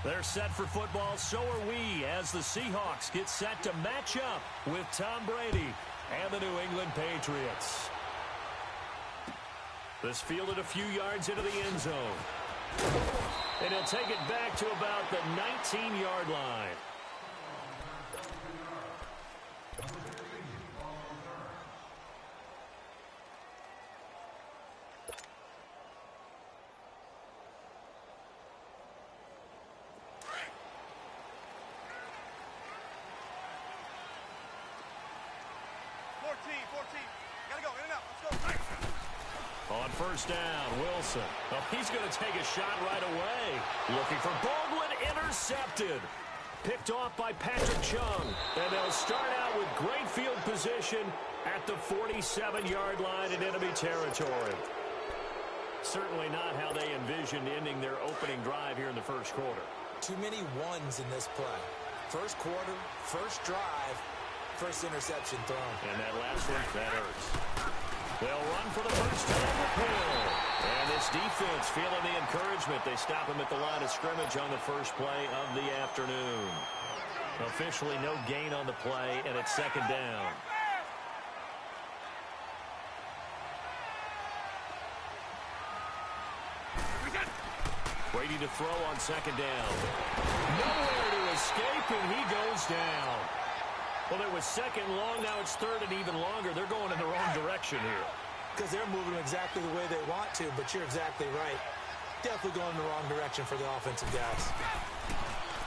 They're set for football, so are we, as the Seahawks get set to match up with Tom Brady and the New England Patriots. This fielded a few yards into the end zone. And he'll take it back to about the 19-yard line. On first down, Wilson. Oh, he's going to take a shot right away. Looking for Baldwin, intercepted. Picked off by Patrick Chung. And they'll start out with great field position at the 47-yard line in enemy territory. Certainly not how they envisioned ending their opening drive here in the first quarter. Too many ones in this play. First quarter, first drive, first interception thrown. And that last one, that hurts. They'll run for the first time with Hill. And this defense feeling the encouragement. They stop him at the line of scrimmage on the first play of the afternoon. Officially no gain on the play, and it's second down. Brady to throw on second down. Nowhere to escape, and he goes down. Well, it was second long. Now it's third and even longer. They're going in the wrong direction here. Because they're moving exactly the way they want to, but you're exactly right. Definitely going in the wrong direction for the offensive guys.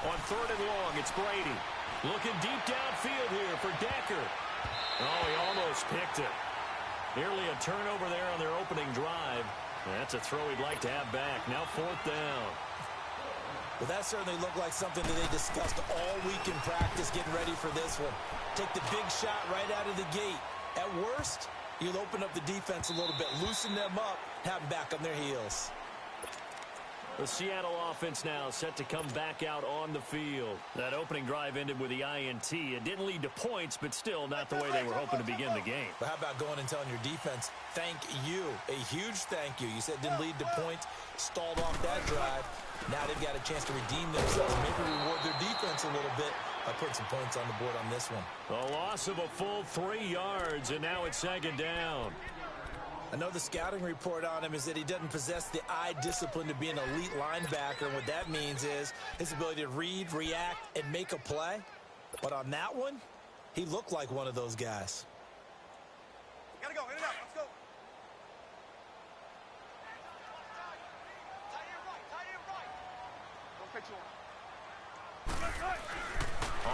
On third and long, it's Brady. Looking deep downfield here for Decker. Oh, he almost picked it. Nearly a turnover there on their opening drive. That's a throw he'd like to have back. Now fourth down. Well, that certainly looked like something that they discussed all week in practice getting ready for this one. Take the big shot right out of the gate. At worst, you'll open up the defense a little bit, loosen them up, have them back on their heels. The Seattle offense now set to come back out on the field. That opening drive ended with the INT. It didn't lead to points, but still not the way they were hoping to begin the game. But how about going and telling your defense, thank you, a huge thank you. You said it didn't lead to points, stalled off that drive. Now they've got a chance to redeem themselves, maybe reward their defense a little bit by putting some points on the board on this one. A loss of a full 3 yards, and now it's second down. I know the scouting report on him is that he doesn't possess the eye discipline to be an elite linebacker. And what that means is his ability to read, react, and make a play. But on that one, he looked like one of those guys. Gotta go, in and out, let's go.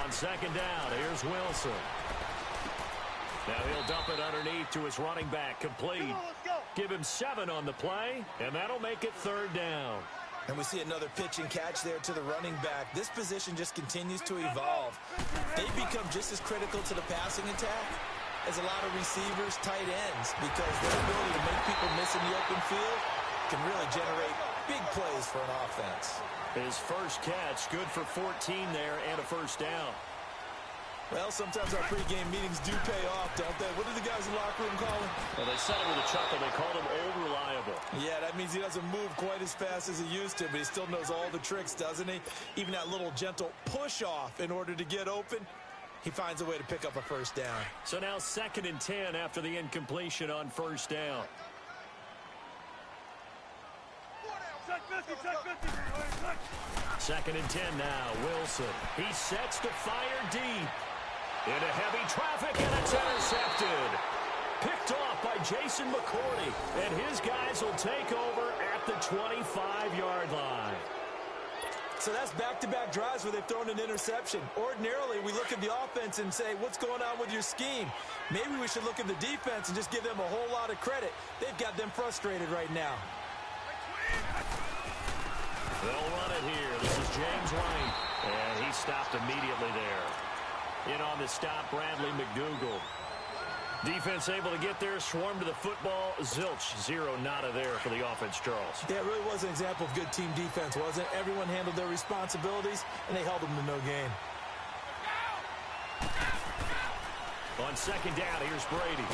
On second down, here's Wilson. Now he'll dump it underneath to his running back, complete. Give him 7 on the play, and that'll make it third down. And we see another pitch and catch there to the running back. This position just continues to evolve. They become just as critical to the passing attack as a lot of receivers, tight ends, because their ability to make people miss in the open field can really generate big plays for an offense. His first catch, good for 14 there and a first down. Well, sometimes our pregame meetings do pay off, don't they? What do the guys in the locker room call him? Well, they said it with a chuckle. They called him Old Reliable. Yeah, that means he doesn't move quite as fast as he used to, but he still knows all the tricks, doesn't he? Even that little gentle push-off in order to get open, he finds a way to pick up a first down. So now second and 10 after the incompletion on first down. Second and 10 now, Wilson. He sets to fire deep. Into heavy traffic, and it's intercepted. Picked off by Jason McCourty, and his guys will take over at the 25-yard line. So that's back-to-back drives where they've thrown an interception. Ordinarily, we look at the offense and say, what's going on with your scheme? Maybe we should look at the defense and just give them a whole lot of credit. They've got them frustrated right now. They'll run it here. This is James White, and he stopped immediately there. In on the stop, Bradley McDougall. Defense able to get there, swarm to the football. Zilch, 0 nada there for the offense, Charles. Yeah, it really was an example of good team defense, wasn't it? Everyone handled their responsibilities, and they held them to no gain. On second down, here's Brady.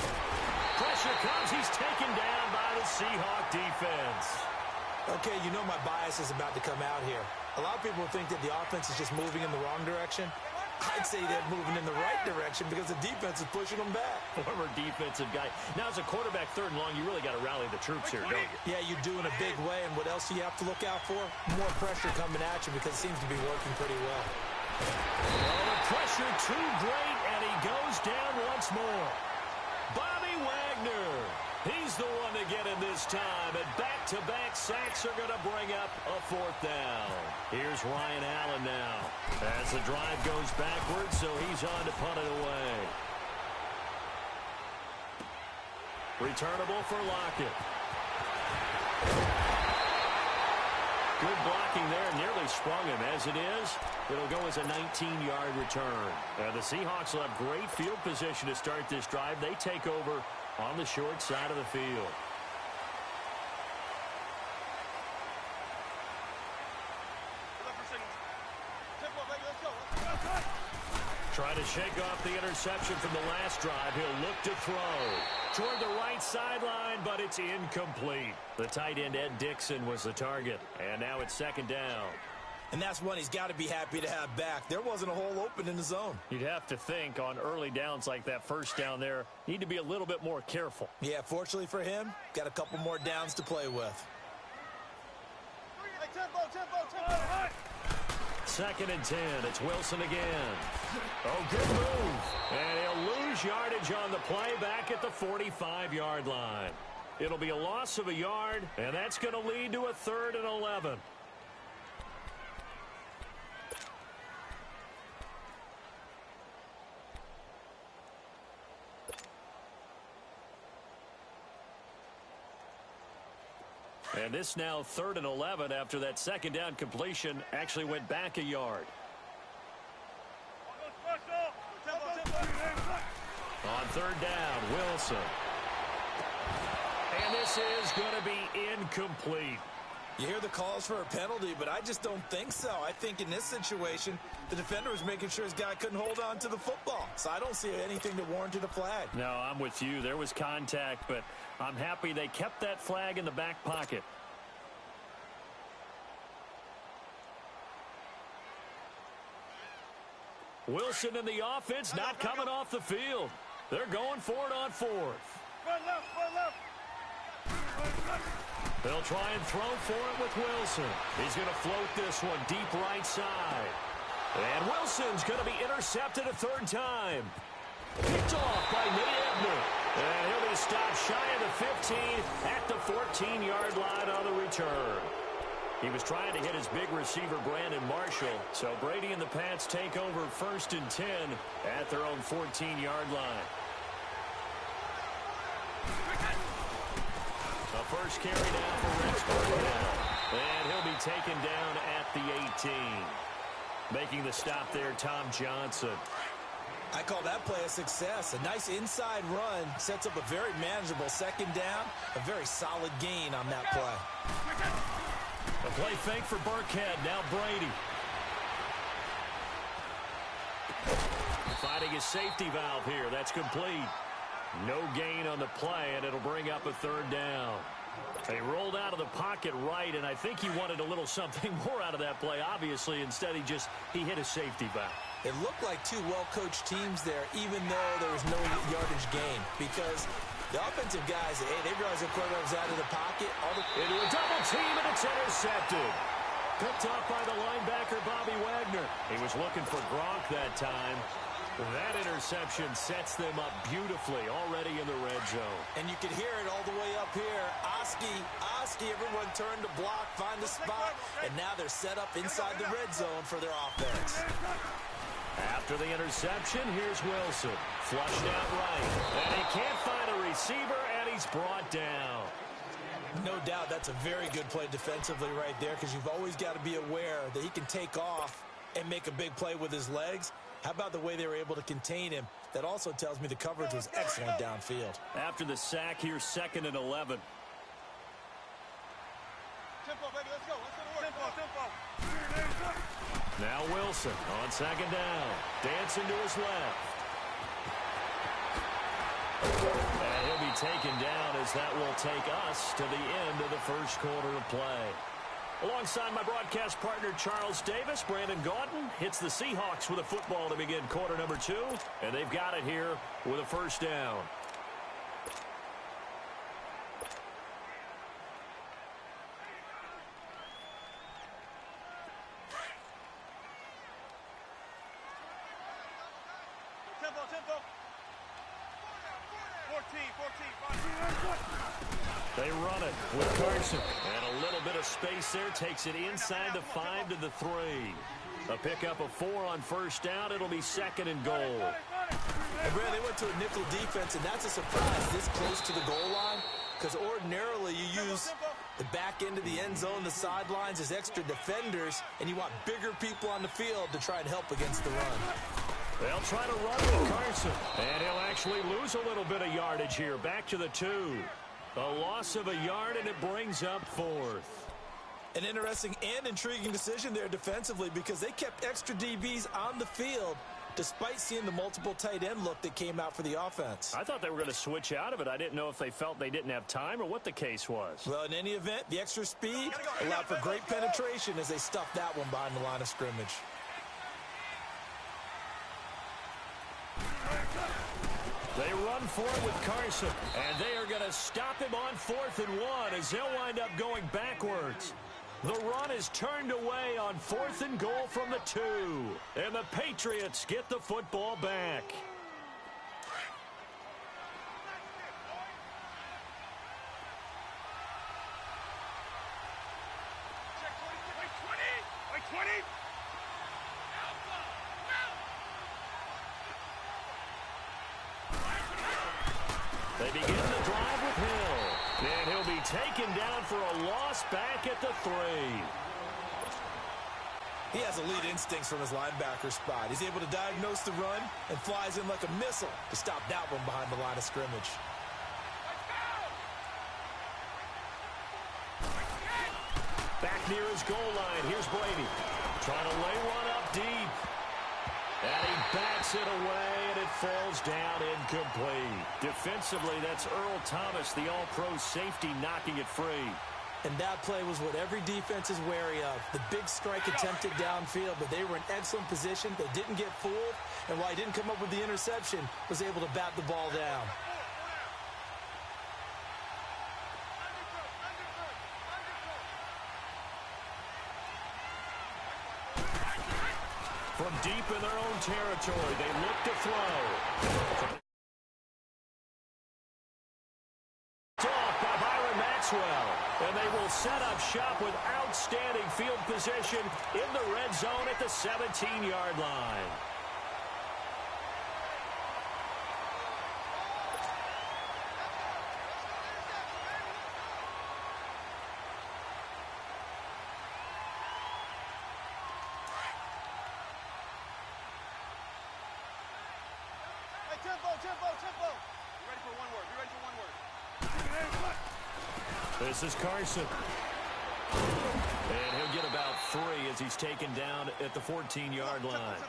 Pressure comes. He's taken down by the Seahawk defense. Okay, you know my bias is about to come out here. A lot of people think that the offense is just moving in the wrong direction. I'd say they're moving in the right direction because the defense is pushing them back. Former defensive guy. Now, as a quarterback, 3rd and long, you really got to rally the troops here, don't you? Yeah, you do in a big way. And what else do you have to look out for? More pressure coming at you because it seems to be working pretty well. Well, the pressure too great, and he goes down once more. Bobby Wagner. He's the one to get in this time, and back-to-back sacks are going to bring up a 4th down. Here's Ryan Allen now. As the drive goes backwards, so he's on to punt it away. Returnable for Lockett. Good blocking there, nearly sprung him. As it is, it'll go as a 19-yard return. The Seahawks will have great field position to start this drive. They take over on the short side of the field. Trying to shake off the interception from the last drive. He'll look to throw toward the right sideline, but it's incomplete. The tight end, Ed Dixon, was the target. And now it's 2nd down. And that's one he's got to be happy to have back. There wasn't a hole open in the zone. You'd have to think on early downs like that 1st down there, need to be a little bit more careful. Yeah, fortunately for him, got a couple more downs to play with. 2nd and 10. It's Wilson again. Oh, good move. And he'll lose yardage on the play back at the 45-yard line. It'll be a loss of a yard, and that's going to lead to a 3rd and 11. And this now 3rd and 11 after that 2nd down completion actually went back a yard. On 3rd down, Wilson. And this is going to be incomplete. You hear the calls for a penalty, but I just don't think so. I think in this situation, the defender was making sure his guy couldn't hold on to the football. So I don't see anything that warranted a flag. No, I'm with you. There was contact, but I'm happy they kept that flag in the back pocket. Wilson and the offense not coming off the field. They're going for it on 4th. They'll try and throw for it with Wilson. He's going to float this one deep right side. And Wilson's going to be intercepted a 3rd time. Picked off by Nate Ebner. And he'll be stopped shy of the 15 at the 14-yard line on the return. He was trying to hit his big receiver, Brandon Marshall. So Brady and the Pats take over 1st and 10 at their own 14-yard line. The first carry down for Rex Burkhead. And he'll be taken down at the 18. Making the stop there, Tom Johnson. I call that play a success. A nice inside run sets up a very manageable 2nd down. A very solid gain on that play. A play fake for Burkhead. Now Brady. Finding his safety valve here. That's complete. No gain on the play, and it'll bring up a 3rd down. They rolled out of the pocket right, and I think he wanted a little something more out of that play, obviously. Instead, he hit a safety valve. It looked like two well-coached teams there, even though there was no yardage gain, because the offensive guys, they realized the quarterback was out of the pocket. Into a double team, and it's intercepted. Picked off by the linebacker, Bobby Wagner. He was looking for Gronk that time. That interception sets them up beautifully already in the red zone. And you can hear it all the way up here. Oski, everyone turned to block, find a spot, and now they're set up inside the red zone for their offense. After the interception, here's Wilson. Flushed out right. And he can't find a receiver, and he's brought down. No doubt that's a very good play defensively right there, because you've always got to be aware that he can take off and make a big play with his legs. How about the way they were able to contain him? That also tells me the coverage was excellent downfield. After the sack, here's 2nd and 11. Tempo, baby, let's go. Tempo. Now Wilson on 2nd down. Dancing to his left. And he'll be taken down as that will take us to the end of the first quarter of play. Alongside my broadcast partner, Charles Davis, Brandon Gaudin hits the Seahawks with a football to begin quarter number 2, and they've got it here with a first down. Tempo. 14. They run it with Carson. And a little bit of space there. Takes it inside the 5 to the 3. A pickup of 4 on first down. It'll be second and goal. And Brad, they went to a nickel defense, and that's a surprise this close to the goal line, because ordinarily you use the back end of the end zone, the sidelines as extra defenders, and you want bigger people on the field to try and help against the run. They'll try to run with Carson. And he'll actually lose a little bit of yardage here. Back to the 2. A loss of a yard, and it brings up 4th. An interesting and intriguing decision there defensively, because they kept extra DBs on the field despite seeing the multiple tight end look that came out for the offense. I thought they were going to switch out of it. I didn't know if they felt they didn't have time or what the case was. Well, in any event, the extra speed allowed for great penetration as they stuffed that one behind the line of scrimmage. They run for it with Carson, and they are going to stop him on 4th and 1 as they'll wind up going backwards. The run is turned away on 4th and goal from the 2, and the Patriots get the football back. They begin the drive with Hill. And he'll be taken down for a loss back at the 3. He has elite instincts from his linebacker spot. He's able to diagnose the run and flies in like a missile to stop that one behind the line of scrimmage. Back near his goal line. Here's Brady. Trying to lay one up deep. And he backs it away, and it falls down incomplete. Defensively, that's Earl Thomas, the all-pro safety, knocking it free. And that play was what every defense is wary of. The big strike attempted downfield, but they were in excellent position. They didn't get fooled, and while he didn't come up with the interception, was able to bat the ball down. From deep in their own territory, they look to throw. Off by Byron Maxwell. And they will set up shop with outstanding field position in the red zone at the 17-yard line. Tempo. Be ready for one word. This is Carson. And he'll get about 3 as he's taken down at the 14-yard line.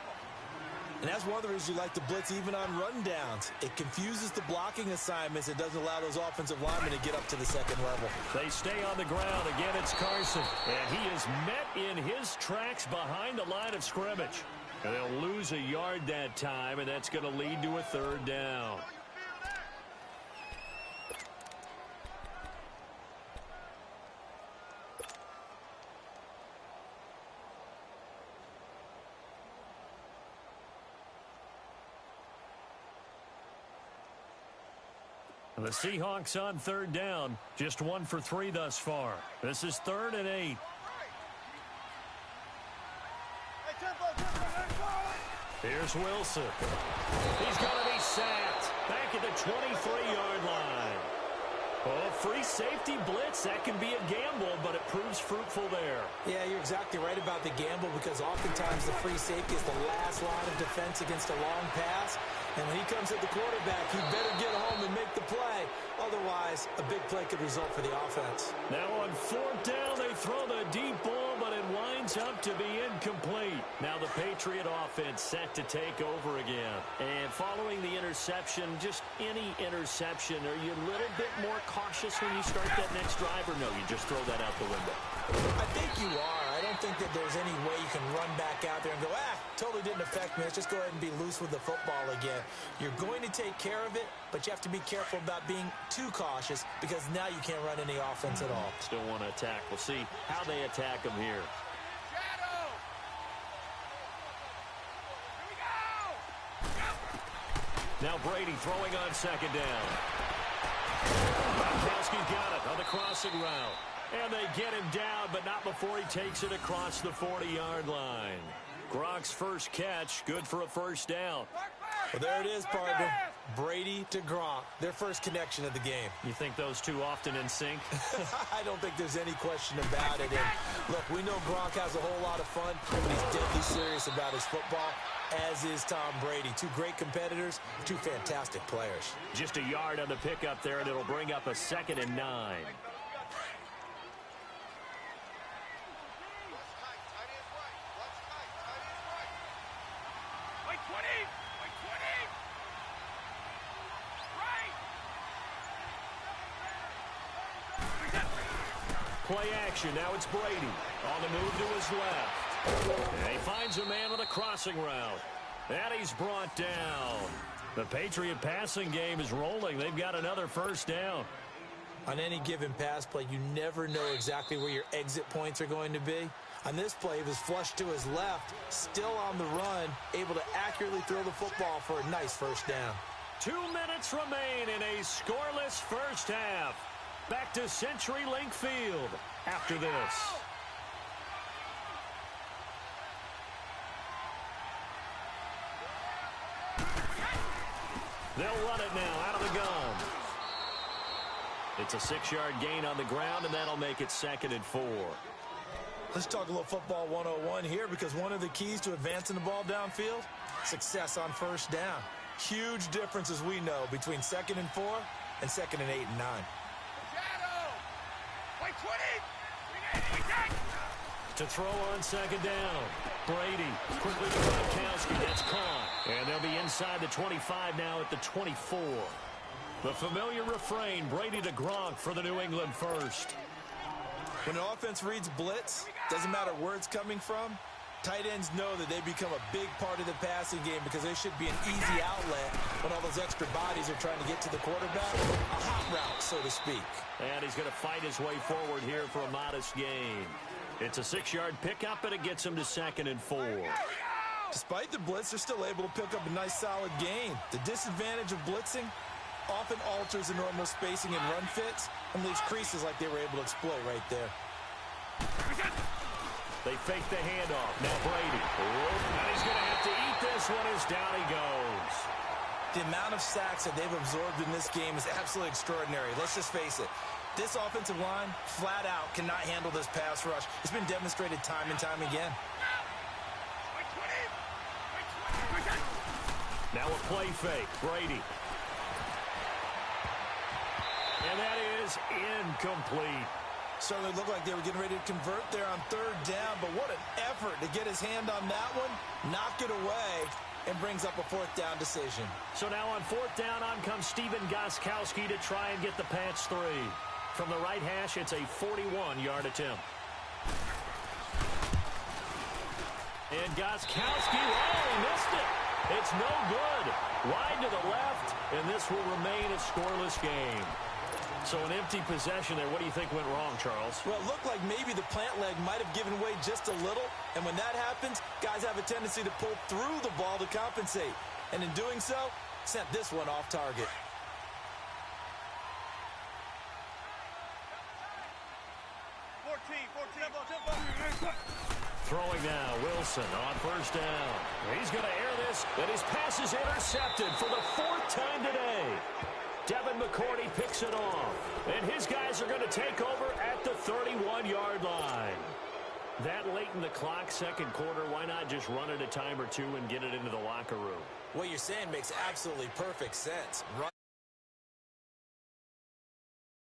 And that's one of the reasons you like to blitz even on rundowns. It confuses the blocking assignments. It doesn't allow those offensive linemen to get up to the second level. They stay on the ground. Again, it's Carson. And he is met in his tracks behind the line of scrimmage. And they'll lose a yard that time, and that's going to lead to a 3rd down. And the Seahawks on 3rd down. Just 1 for 3 thus far. This is 3rd and 8. Here's Wilson. He's going to be sacked back at the 23-yard line. Oh, free safety blitz. That can be a gamble, but it proves fruitful there. Yeah, you're exactly right about the gamble, because oftentimes the free safety is the last line of defense against a long pass. And when he comes at the quarterback, he better get home and make the play. Otherwise, a big play could result for the offense. Now on 4th down, they throw the deep ball, but it winds up to be incomplete. Now the the Patriot offense set to take over again. And following the interception, just any interception, are you a little bit more cautious when you start that next drive, or no, you just throw that out the window? I think you are. I don't think that there's any way you can run back out there and go, totally didn't affect me. Let's just go ahead and be loose with the football again. You're going to take care of it, but you have to be careful about being too cautious because now you can't run any offense at all. Still want to attack. We'll see how they attack them here. Now Brady throwing on second down. Gronkowski's got it on the crossing route. And they get him down, but not before he takes it across the 40-yard line. Gronk's first catch, good for a first down. Well, there it is, partner. Brady to Gronk, their first connection of the game. You think those two often in sync? I don't think there's any question about it. And look, we know Gronk has a whole lot of fun, but he's deadly serious about his football, as is Tom Brady. Two great competitors, two fantastic players. Just a yard on the pickup there, and it'll bring up a 2nd and 9. Play action. Now it's Brady on the move to his left. And he finds a man on the crossing route. And he's brought down. The Patriot passing game is rolling. They've got another first down. On any given pass play, you never know exactly where your exit points are going to be. On this play, he was flushed to his left, still on the run, able to accurately throw the football for a nice first down. 2 minutes remain in a scoreless first half. Back to CenturyLink Field after this. They'll run it now out of the gun. It's a 6-yard gain on the ground, and that'll make it 2nd and 4. Let's talk a little football 101 here, because one of the keys to advancing the ball downfield, success on first down. Huge difference, as we know, between 2nd and 4 and 2nd and 8 and 9. To throw on second down. Brady quickly to Gronkowski. That's caught. And they'll be inside the 25 now at the 24. The familiar refrain, Brady to Gronk for the New England first. When an offense reads blitz, doesn't matter where it's coming from, tight ends know that they become a big part of the passing game because they should be an easy outlet when all those extra bodies are trying to get to the quarterback. A hot route, so to speak. And he's going to fight his way forward here for a modest gain. It's a 6-yard pickup, and it gets him to 2nd and 4. Despite the blitz, they're still able to pick up a nice solid gain. The disadvantage of blitzing often alters the normal spacing and run fits and leaves creases like they were able to exploit right there. They fake the handoff. Now Brady. And he's going to have to eat this one as down he goes. The amount of sacks that they've absorbed in this game is absolutely extraordinary. Let's just face it. This offensive line, flat out, cannot handle this pass rush. It's been demonstrated time and time again. Now a play fake. Brady. And that is incomplete. Certainly looked like they were getting ready to convert there on 3rd down, but what an effort to get his hand on that one, knock it away, and brings up a 4th down decision. So now on 4th down, on comes Stephen Gostkowski to try and get the Pats 3. From the right hash, it's a 41-yard attempt. And Gostkowski, he missed it. It's no good. Wide to the left, and this will remain a scoreless game. So an empty possession there. What do you think went wrong, Charles? Well, it looked like maybe the plant leg might have given way just a little, and when that happens, guys have a tendency to pull through the ball to compensate. And in doing so, sent this one off target. Throwing now, Wilson on first down. He's going to air this, and his pass is intercepted for the 4th time today. Devin McCourty picks it off, and his guys are going to take over at the 31-yard line. That late in the clock, 2nd quarter, why not just run it a time or two and get it into the locker room? What you're saying makes absolutely perfect sense.